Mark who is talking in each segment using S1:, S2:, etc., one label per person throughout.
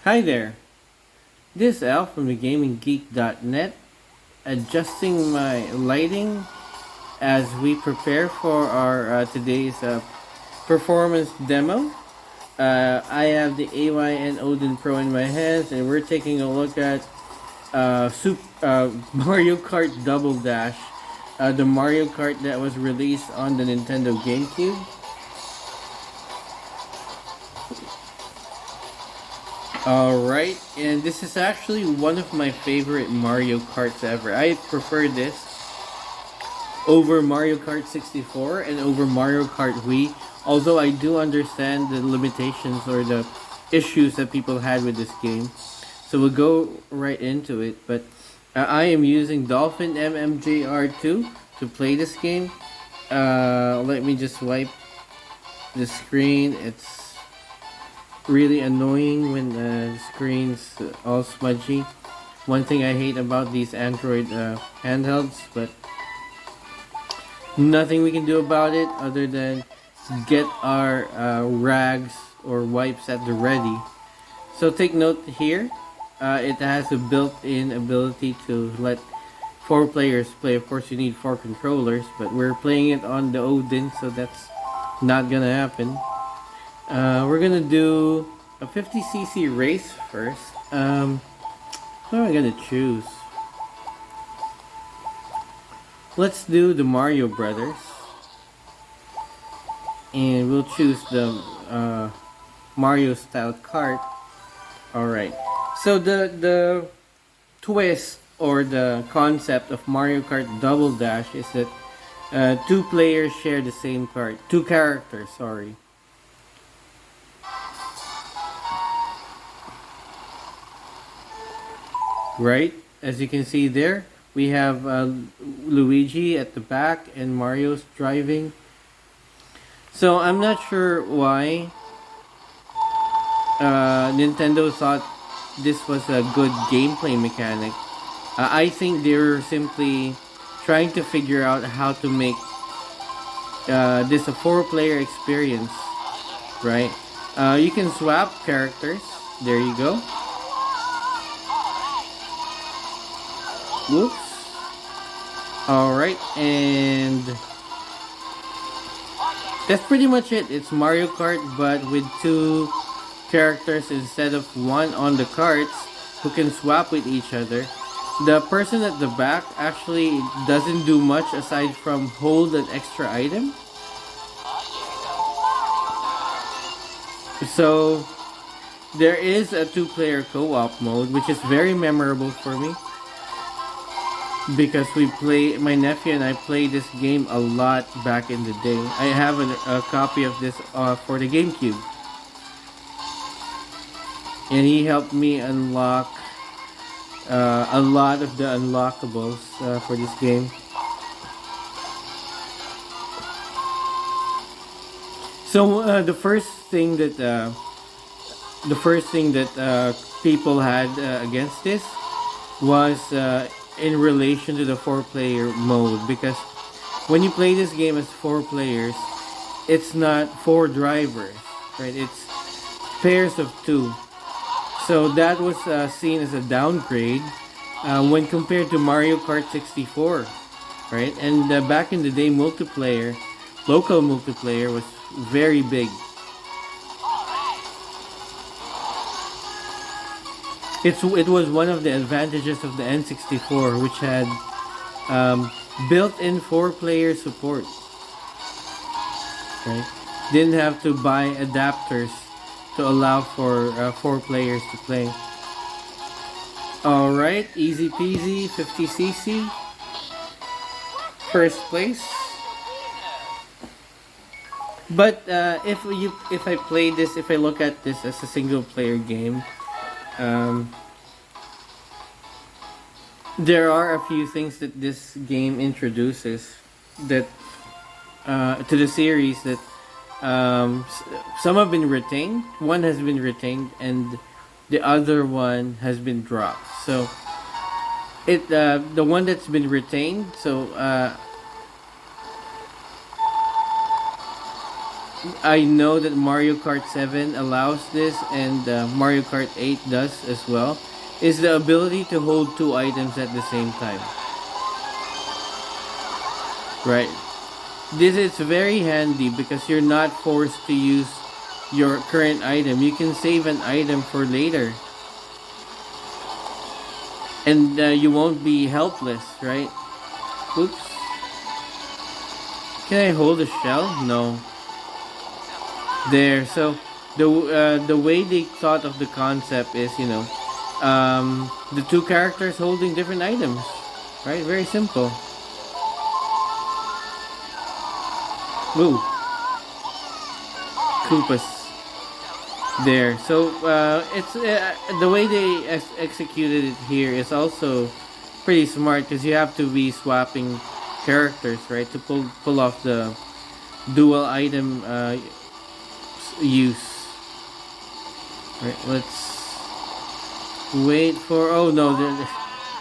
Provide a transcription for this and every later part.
S1: Hi there, this is Al from thegaminggeek.net, adjusting my lighting as we prepare for our today's performance demo. I have the AYN Odin Pro in my hands, and we're taking a look at Mario Kart Double Dash, the Mario Kart that was released on the Nintendo Gamecube. Alright, and this is actually one of my favorite Mario Karts ever. I prefer this over Mario Kart 64 and over Mario Kart Wii, although I do understand the limitations or the issues that people had with this game. So we'll go right into it, but I am using Dolphin MMJR2 to play this game. Let me just wipe the screen. It's really annoying when the screen's all smudgy. One thing I hate about these Android handhelds, but nothing we can do about it other than get our rags or wipes at the ready. So take note here, it has a built-in ability to let 4 players play. Of course you need 4 controllers, but we're playing it on the Odin, so that's not gonna happen. We're gonna do a 50cc race first. What am I gonna choose? Let's do the Mario Brothers, and we'll choose the Mario style kart. Alright, so the twist or the concept of Mario Kart Double Dash is that 2 players share the same kart. 2 characters, sorry. Right, as you can see there, we have Luigi at the back and Mario's driving. So I'm not sure why Nintendo thought this was a good gameplay mechanic. I think they were simply trying to figure out how to make this a 4-player experience, right? You can swap characters. There you go. Whoops. Alright, and that's pretty much it. It's Mario Kart, but with 2 characters instead of 1 on the karts who can swap with each other. The person at the back actually doesn't do much aside from hold an extra item. So there is a 2-player co-op mode, which is very memorable for me, because my nephew and I played this game a lot back in the day. I have a copy of this for the Gamecube, and he helped me unlock a lot of the unlockables for this game. So the first thing that people had against this was in relation to the 4-player mode, because when you play this game as 4 players, it's not 4 drivers, right? It's pairs of 2. So that was seen as a downgrade when compared to Mario Kart 64, right? And back in the day, local multiplayer was very big. It was one of the advantages of the N64, which had built-in 4-player support. Right? Didn't have to buy adapters to allow for 4 players to play. Alright, easy peasy, 50cc. First place. But if I look at this as a single-player game, there are a few things that this game introduces that to the series that some have been retained. One has been retained, and the other one has been dropped. So the one that's been retained. So I know that Mario Kart 7 allows this, and Mario Kart 8 does as well, is the ability to hold two items at the same time. Right. This is very handy because you're not forced to use your current item. You can save an item for later. And you won't be helpless, right? Oops. Can I hold a shell? No. There. So the way they thought of the concept is, the two characters holding different items, right? Very simple. Ooh. Koopas. There. So it's the way they executed it here is also pretty smart because you have to be swapping characters, right, to pull off the dual item use. Right. Let's wait for. Oh no,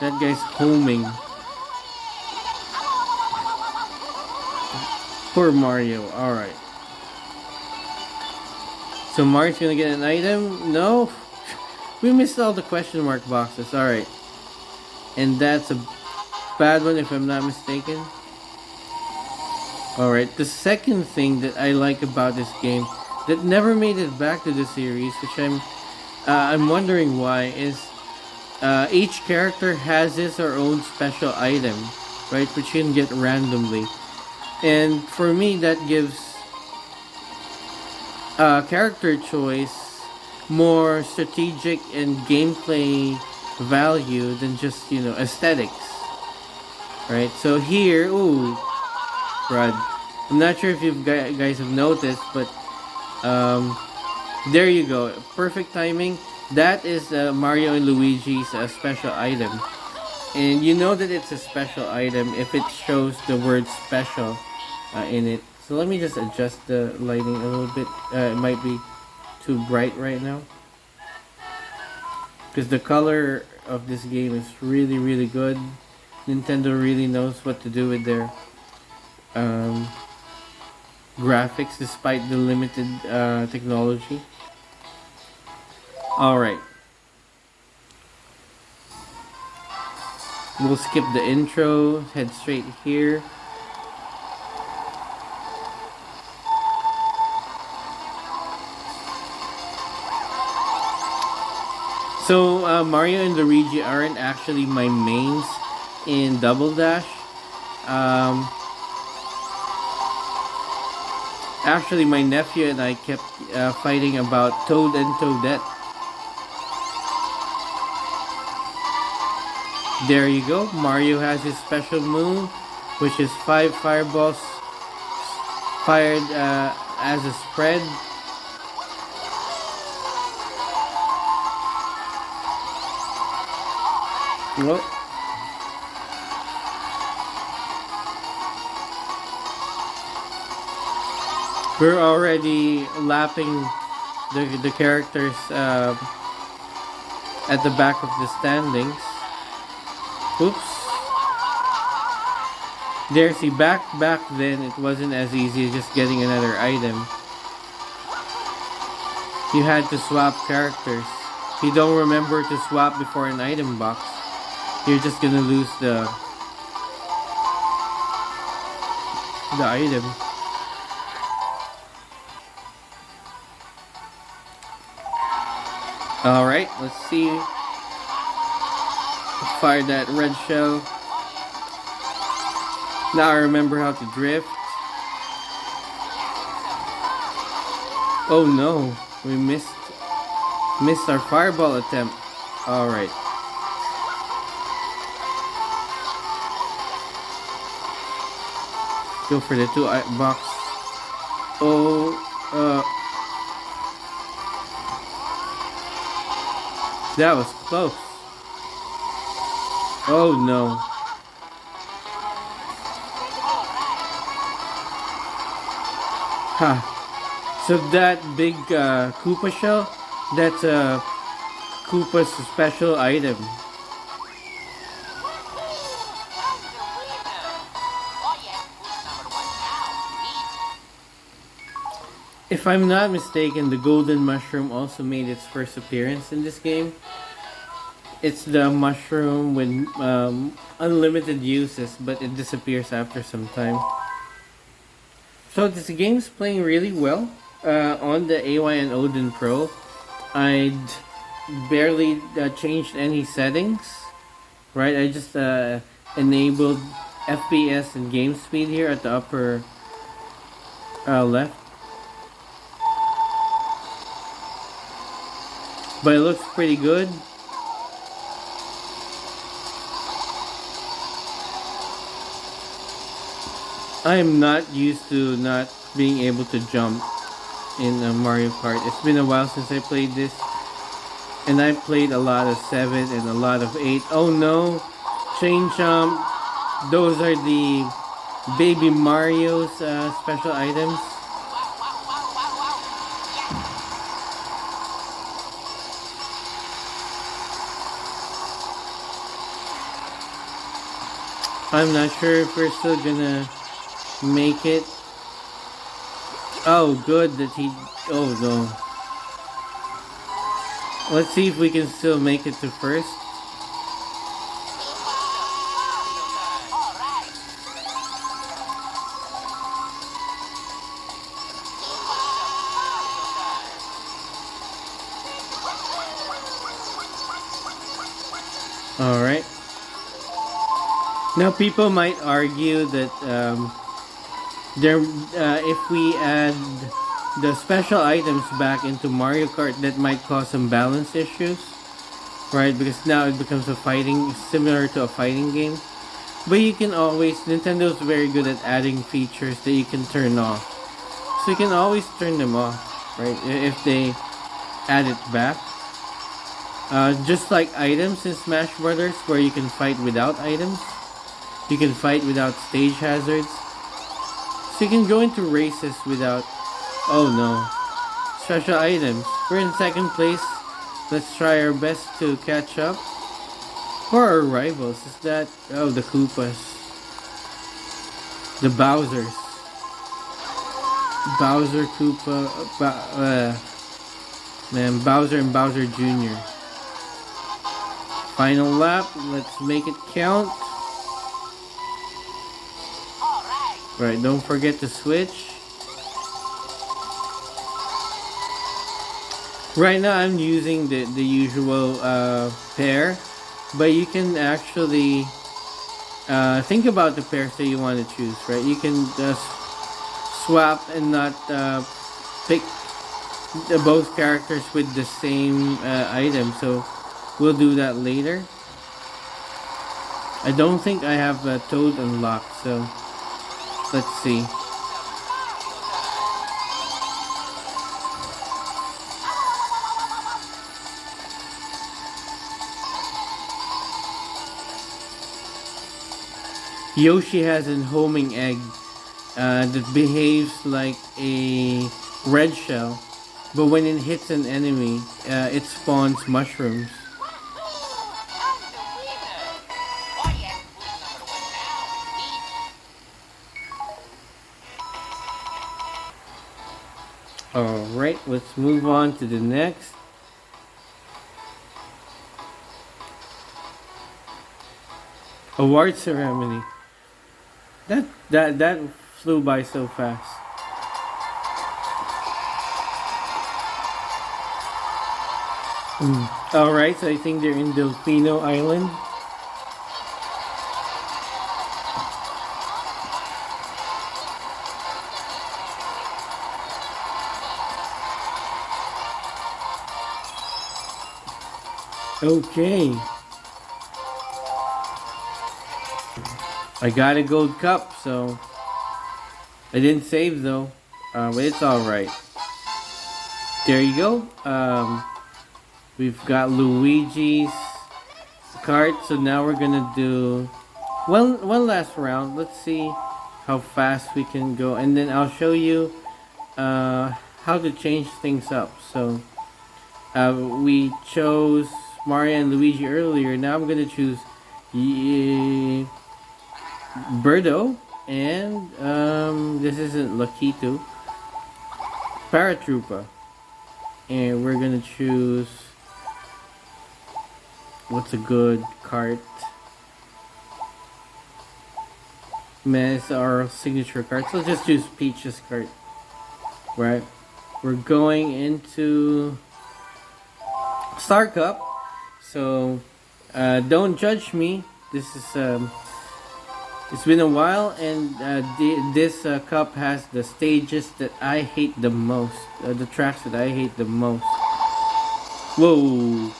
S1: that guy's homing. Poor Mario. All right. So Mark's gonna get an item? No? We missed all the question mark boxes. Alright. And that's a bad one if I'm not mistaken. Alright, the second thing that I like about this game that never made it back to the series, which I'm wondering why, is each character has his or own special item, right, which you can get randomly. And for me, that gives character choice more strategic and gameplay value than just, aesthetics, right? So here, ooh, Rod, I'm not sure if you guys have noticed, but there you go, perfect timing. That is Mario and Luigi's special item, and you know that it's a special item if it shows the word special in it. So let me just adjust the lighting a little bit. It might be too bright right now, because the color of this game is really, really good. Nintendo really knows what to do with their graphics despite the limited technology. Alright. We'll skip the intro, head straight here. So Mario and Luigi aren't actually my mains in Double Dash. Actually, my nephew and I kept fighting about Toad and Toadette. There you go. Mario has his special move, which is 5 fireballs fired as a spread. Whoa. We're already lapping the characters at the back of the standings. Oops. There, see, back then it wasn't as easy as just getting another item. You had to swap characters. If you don't remember to swap before an item box, you're just gonna lose the item. Alright, let's see. Fire that red shell. Now I remember how to drift. Oh no, we missed our fireball attempt. Alright. Go for the 2 box. Oh, that was close. Oh no. Ha. So that big Koopa shell, that's a Koopa's special item. If I'm not mistaken, the golden mushroom also made its first appearance in this game. It's the mushroom with unlimited uses, but it disappears after some time. So this game's playing really well on the AYN Odin Pro. I'd barely changed any settings, right? I just enabled FPS and game speed here at the upper left. But it looks pretty good. I am not used to not being able to jump in Mario Kart. It's been a while since I played this. And I played a lot of 7 and a lot of 8. Oh no! Chain jump. Those are the Baby Mario's special items. I'm not sure if we're still gonna make it. Oh, good that he... Oh no. Let's see if we can still make it to first. Alright. Now people might argue that if we add the special items back into Mario Kart, that might cause some balance issues, right? Because now it becomes similar to a fighting game. But you can always, Nintendo's very good at adding features that you can turn off. So you can always turn them off, right? If they add it back. Just like items in Smash Brothers, where you can fight without items. You can fight without stage hazards. So you can go into races without... Oh no. Special items. We're in second place. Let's try our best to catch up. Who are our rivals? Is that... Oh, the Koopas. The Bowsers. Bowser, Koopa... man, Bowser and Bowser Jr. Final lap. Let's make it count. Right, don't forget to switch. Right now I'm using the usual pair, but you can actually think about the pairs that you want to choose, right? You can just swap and not pick both characters with the same item, so we'll do that later. I don't think I have Toad unlocked, so let's see. Yoshi has a homing egg that behaves like a red shell, but when it hits an enemy, it spawns mushrooms. Alright, let's move on to the next. Award ceremony. That flew by so fast. Alright, so I think they're in Delfino Island. Okay. I got a gold cup, so I didn't save though, but it's alright. There you go. We've got Luigi's card, so now we're gonna do one last round. Let's see how fast we can go, and then I'll show you how to change things up. So we chose Mario and Luigi earlier. Now I'm gonna choose Birdo, and this isn't Lakitu. paratrooper. And we're gonna choose what's a good cart. Man, it's our signature cart. So let's just choose Peach's cart. Right. We're going into Star Cup. So don't judge me. This is it's been a while, and this cup has the stages that I hate the most, the tracks that I hate the most. Whoa!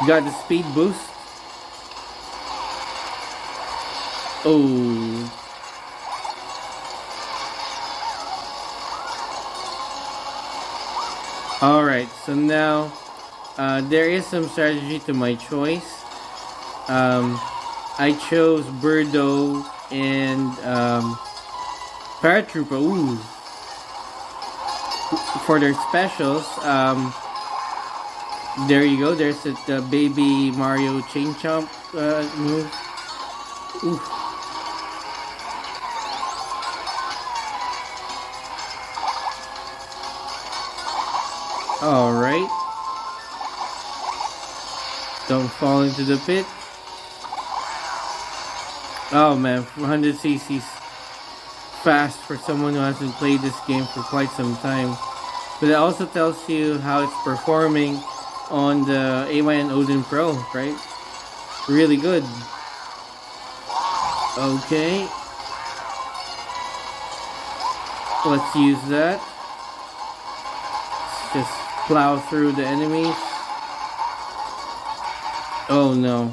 S1: Got the speed boost. Oh! All right, so now there is some strategy to my choice. I chose Birdo and Paratrooper. Ooh. For their specials. There you go. There's the baby Mario chain chomp move. Ooh. All right. Don't fall into the pit. Oh man, 400cc's fast for someone who hasn't played this game for quite some time. But it also tells you how it's performing on the AYN Odin Pro, right? Really good. Okay. Let's use that. Let's just plow through the enemies. Oh no.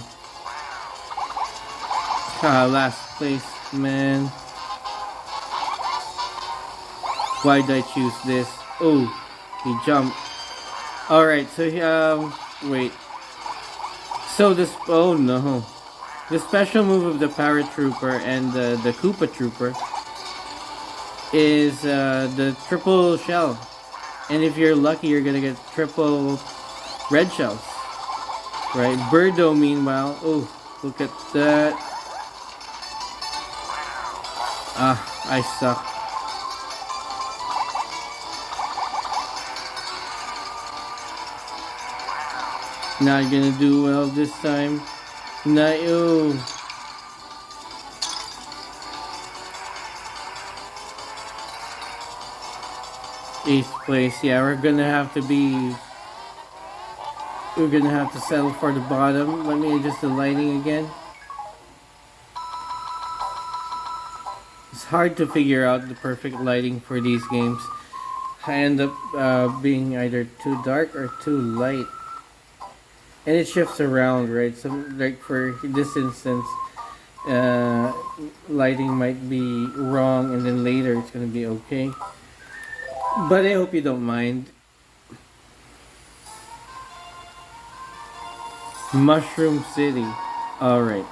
S1: Last place, man. Why did I choose this? Oh, he jumped. Alright, so wait. So this, oh no. The special move of the Paratrooper and the Koopa Trooper is the triple shell. And if you're lucky, you're gonna get triple red shells. Right? Birdo, meanwhile, oh, look at that. I suck. Not gonna do well this time. Not you. Eighth place. Yeah, we're gonna have to settle for the bottom. Let me adjust the lighting again. It's hard to figure out the perfect lighting for these games. I end up being either too dark or too light. And it shifts around, right? So like for this instance, lighting might be wrong and then later it's gonna be okay. But I hope you don't mind. Mushroom City. Alright.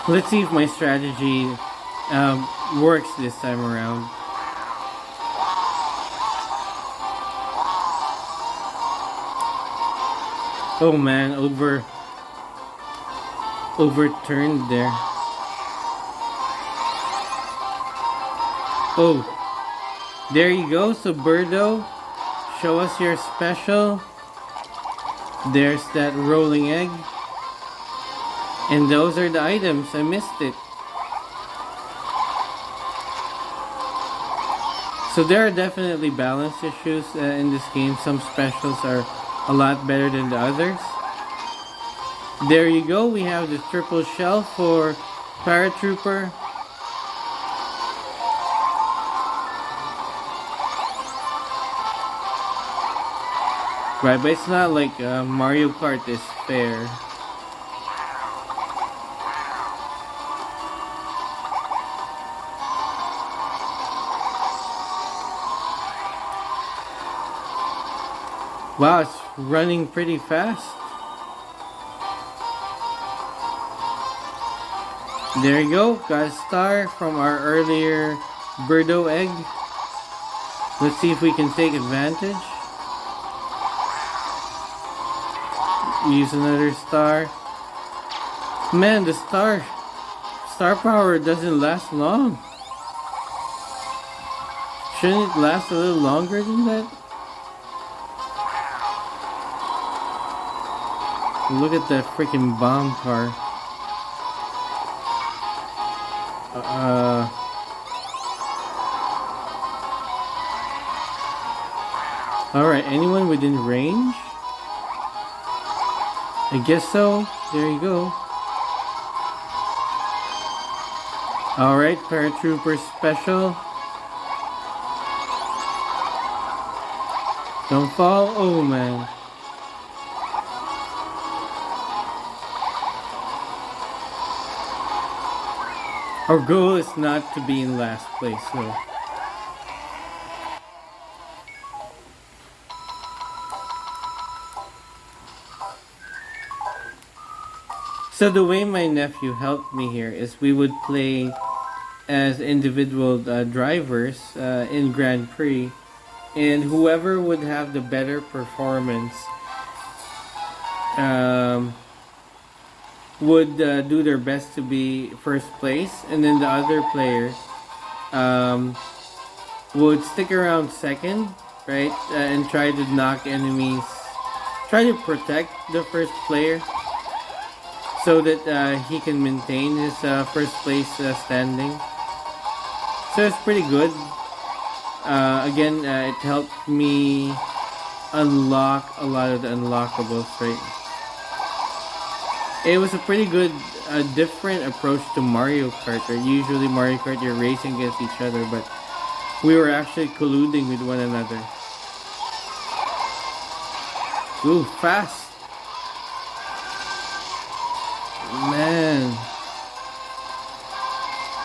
S1: Let's see if my strategy works this time around. Oh man, overturned there. Oh, there you go. So Birdo, show us your special. There's that rolling egg. And those are the items. I missed it. So there are definitely balance issues in this game. Some specials are a lot better than the others. There you go. We have the triple shell for Paratrooper. Right, but it's not like Mario Kart is fair. Wow, it's running pretty fast. There you go, got a star from our earlier Birdo egg. Let's see if we can take advantage. use another star. Man, the star power doesn't last long. Shouldn't it last a little longer than that? Look at that freaking bomb car. Alright, anyone within range? I guess so. There you go. Alright, Paratrooper Special. Don't fall. Oh man. Our goal is not to be in last place, so. So the way my nephew helped me here is we would play as individual drivers in Grand Prix, and whoever would have the better performance would do their best to be first place, and then the other player would stick around second, right, and try to knock enemies, try to protect the first player so that he can maintain his first place standing. So it's pretty good. Again, it helped me unlock a lot of the unlockables, right? It was a pretty good, different approach to Mario Kart. Right? Usually Mario Kart, you're racing against each other, but we were actually colluding with one another. Ooh, fast! Man,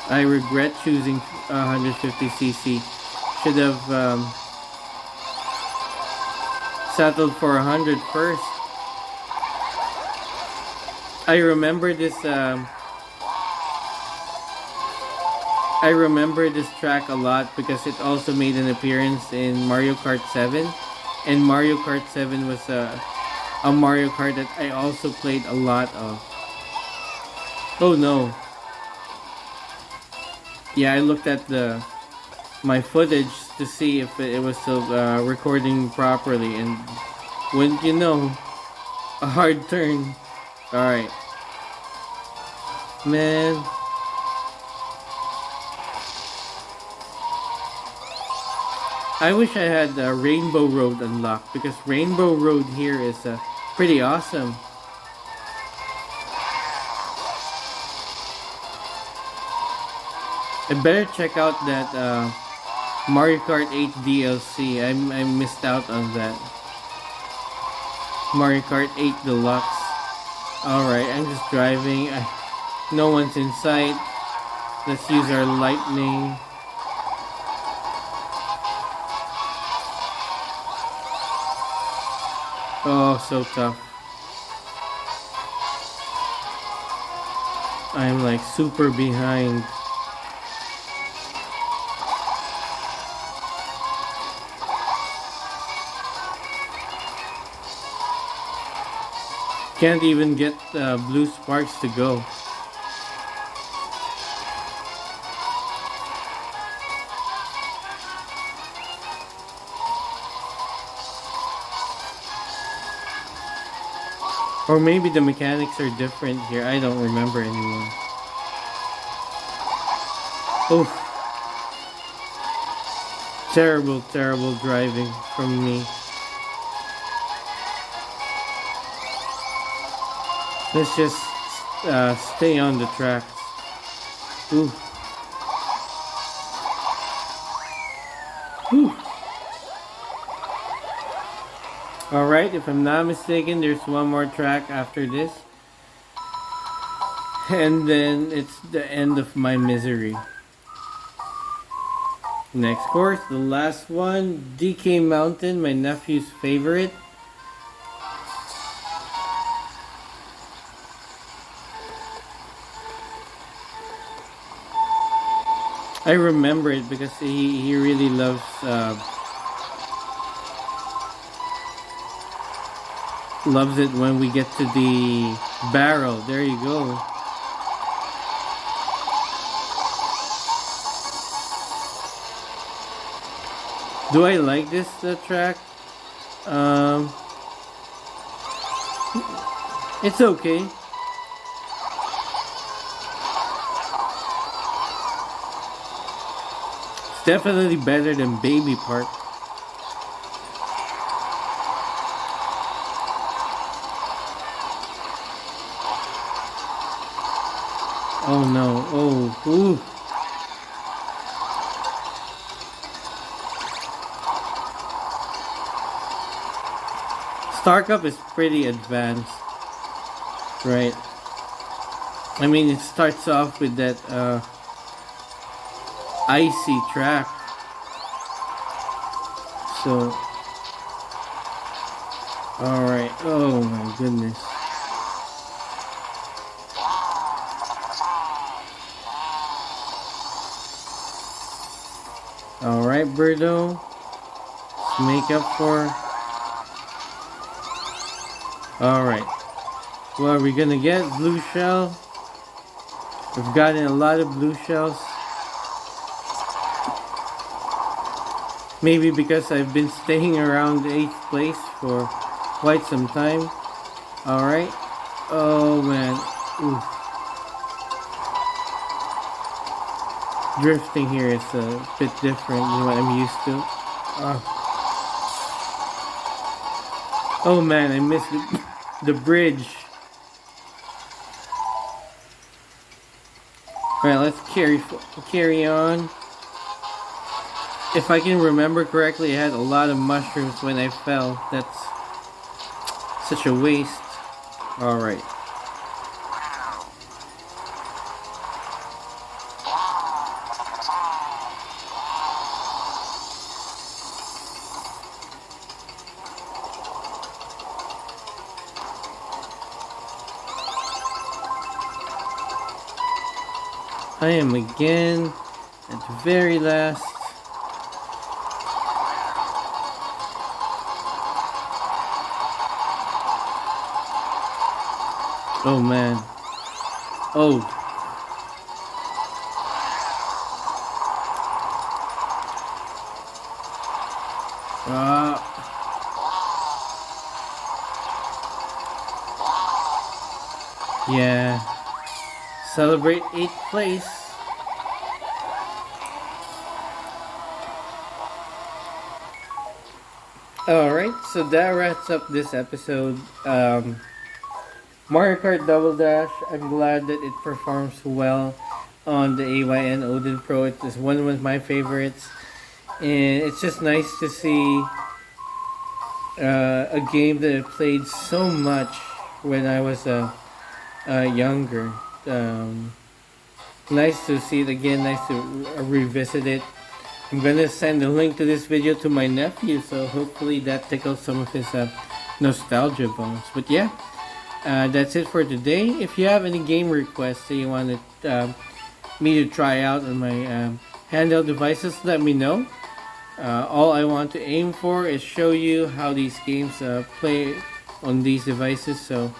S1: I regret choosing 150cc. Should have settled for 100 first. I remember this. I remember this track a lot because it also made an appearance in Mario Kart 7, and Mario Kart 7 was a Mario Kart that I also played a lot of. Oh no. Yeah, I looked at my footage to see if it was still recording properly, and wouldn't you know, a hard turn. Alright. Man. I wish I had Rainbow Road unlocked, because Rainbow Road here is pretty awesome. I better check out that Mario Kart 8 DLC. I missed out on that. Mario Kart 8 Deluxe. Alright, I'm just driving. No one's in sight. Let's use our lightning. Oh, so tough. I'm like super behind. Can't even get blue sparks to go. Or maybe the mechanics are different here. I don't remember anymore. Oof. Terrible, terrible driving from me. Let's just stay on the tracks. Ooh. Ooh. Alright, if I'm not mistaken, there's one more track after this. And then it's the end of my misery. Next course, the last one, DK Mountain, my nephew's favorite. I remember it because he really loves Loves it when we get to the barrel. There you go. Do I like this track? It's okay. It's definitely better than Baby Park. Oh no, oh, ooh. Star Cup is pretty advanced, right? I mean, it starts off with that icy track. So, alright, oh my goodness. Alright, Birdo. Let's make up for. Alright. What are we gonna get? Blue shell. We've gotten a lot of blue shells. Maybe because I've been staying around 8th place for quite some time. Alright. Oh man. Oof. Drifting here is a bit different than what I'm used to. Oh man, I missed the bridge. Alright, let's carry on. If I can remember correctly, I had a lot of mushrooms when I fell. That's such a waste. Alright. I am again at the very last. Oh man. Oh. Yeah. Celebrate 8th place. Alright, so that wraps up this episode. Mario Kart Double Dash, I'm glad that it performs well on the AYN Odin Pro. It is one of my favorites. And it's just nice to see a game that I played so much when I was younger. Nice to see it again, nice to revisit it. I'm gonna send a link to this video to my nephew, so hopefully that tickles some of his nostalgia bones. But yeah, that's it for today. If you have any game requests that you want me to try out on my handheld devices, let me know. All I want to aim for is show you how these games play on these devices. So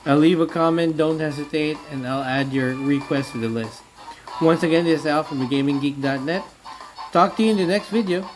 S1: leave a comment, don't hesitate, and I'll add your request to the list. Once again, this is Al from thegaminggeek.net. Talk to you in the next video.